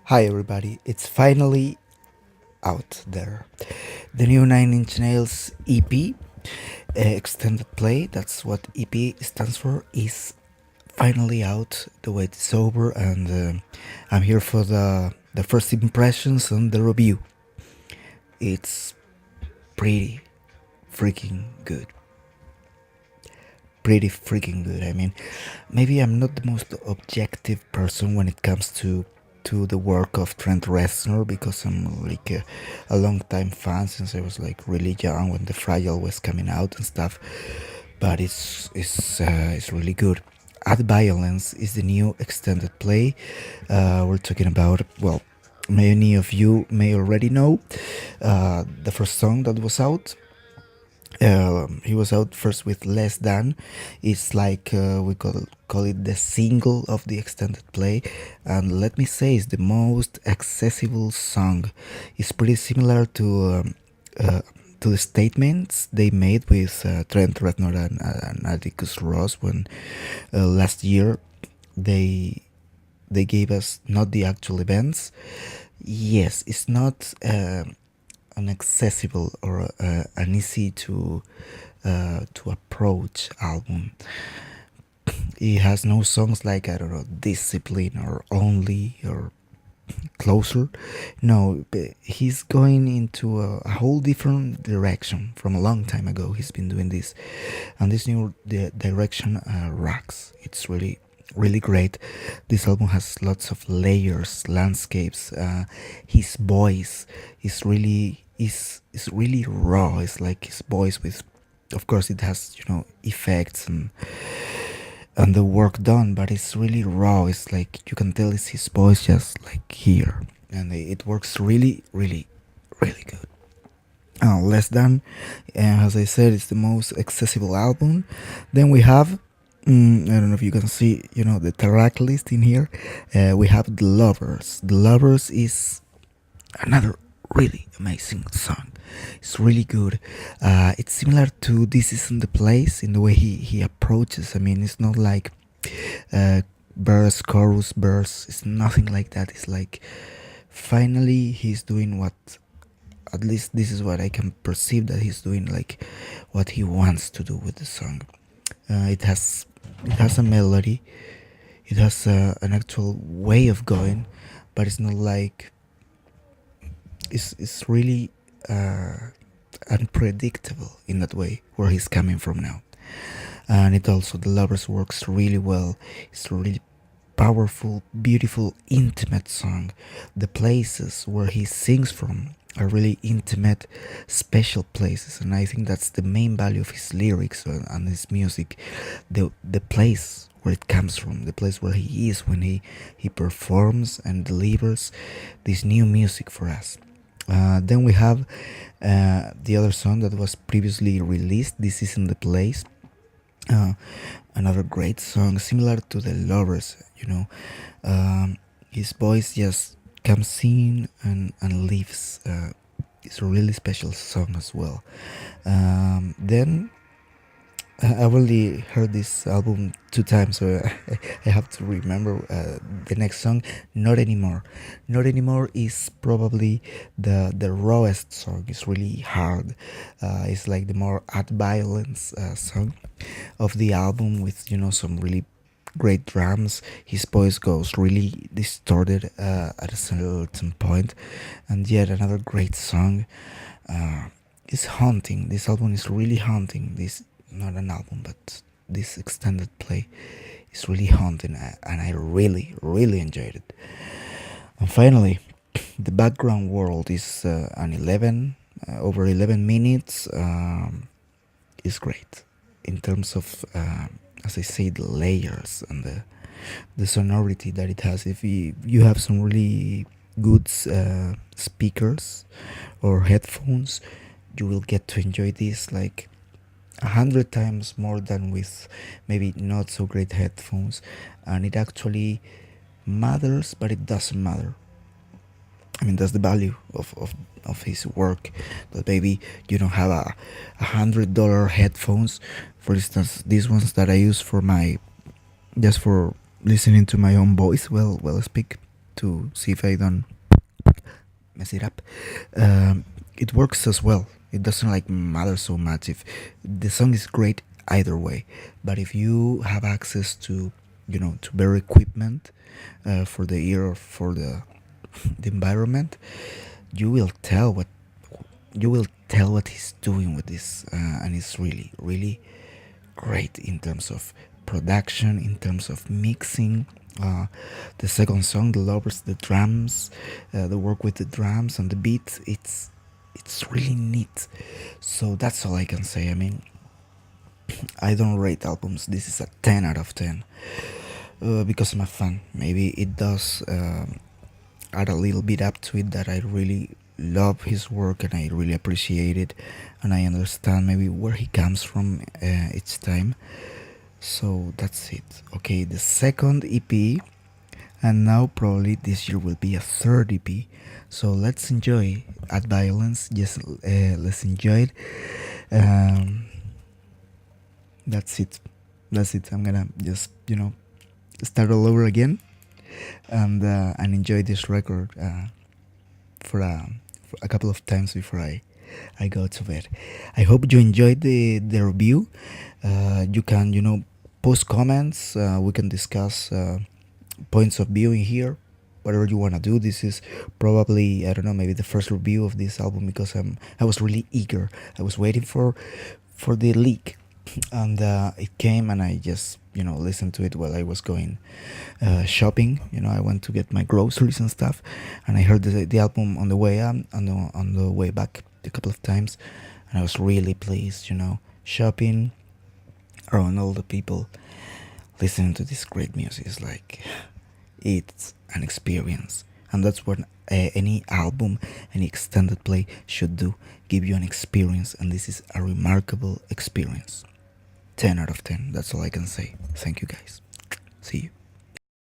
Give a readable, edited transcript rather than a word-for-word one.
Hi everybody, it's finally out there. The new Nine Inch Nails EP, extended play, that's what EP stands for, is finally out. The wait is over, and I'm here for the first impressions and the review. It's pretty freaking good. Pretty freaking good. I mean, maybe I'm not the most objective person when it comes to the work of Trent Reznor because I'm like a long time fan since I was like really young when The Fragile was coming out and stuff. But it's really good. Add Violence is the new extended play. We're talking about, well, many of you may already know the first song that was out. He was out first with Less Than. It's like we call it the single of the extended play, and let me say, it's the most accessible song. It's pretty similar to the statements they made with Trent Reznor and Atticus Ross when last year they they gave us not the actual events. Yes, it's not an accessible or an easy to approach album. It has no songs like, I don't know, Discipline or Only or Closer. No, he's going into a whole different direction from a long time ago. He's been doing this, and this new direction rocks. It's really great. This album has lots of layers, landscapes. His voice is really raw. It's like his voice with, of course, it has effects and the work done, but it's really raw. It's like you can tell it's his voice just like here, and it works really good. Less Than, as I said, it's the most accessible album. Then we have, I don't know if you can see, the track list in here. We have The Lovers. The Lovers is another really amazing song. It's really good. It's similar to This Isn't the Place in the way he approaches. I mean, it's not like verse, chorus, verse. It's nothing like that. It's like finally he's doing what, at least this is what I can perceive that he's doing, like what he wants to do with the song. It has a melody. It has an actual way of going, but it's not like it's really unpredictable in that way where he's coming from now. And it also, The Lovers works really well. It's a really powerful, beautiful, intimate song. The places where he sings from are really intimate, special places, and I think that's the main value of his lyrics and his music. The place where it comes from, the place where he is when he performs and delivers this new music for us. Then we have the other song that was previously released, This Isn't the Place. Uh, Another great song, similar to The Lovers, his voice just comes in and leaves. It's a really special song as well. Then I already heard this album 2 times, so I have to remember the next song. Not Anymore. Not Anymore is probably the rawest song. It's really hard. It's like the more Add Violence song of the album, with some really great drums. His voice goes really distorted at a certain point, and yet another great song. It's haunting. This album is really haunting. This, not an album, but this extended play is really haunting, and I really enjoyed it. And finally, the background world is an 11 over 11 minutes. Is great in terms of, as I say, the layers and the sonority that it has. If you have some really good speakers or headphones, you will get to enjoy this like 100 times more than with maybe not so great headphones. And it actually matters, but it doesn't matter. I mean, that's the value of his work. That maybe you don't have $100 headphones, for instance, these ones that I use for just for listening to my own voice. Well, speak. to see if I don't mess it up. It works as well. It doesn't like matter so much if the song is great either way. But if you have access to, to better equipment for the ear or for the environment, you will tell what he's doing with this, and it's really really great in terms of production, in terms of mixing. The second song, the lovers, the drums, the work with the drums and the beat, it's really neat. So that's all I can say. I mean, I don't rate albums. This is a 10 out of 10 because I'm a fan. Maybe it does add a little bit up to it that I really love his work and I really appreciate it, and I understand maybe where he comes from each time. So that's it. Okay, the second EP, and now probably this year will be a third EP. So let's enjoy At Violence. Just let's enjoy it. Um, that's it. That's it. I'm gonna just start all over again and enjoy this record for a couple of times before I go to bed. I hope you enjoyed the review. You can post comments. We can discuss points of view in here. Whatever you wanna do. This is probably, I don't know, maybe the first review of this album because I was really eager. I was waiting for the leak, and it came, and I just listened to it while I was going shopping. I went to get my groceries and stuff, and I heard the album on the way up, on the way back a couple of times, and I was really pleased. Shopping around all the people listening to this great music is like, it's an experience, and that's what any album, any extended play should do, give you an experience, and this is a remarkable experience. 10 out of 10, that's all I can say. Thank you guys. See you.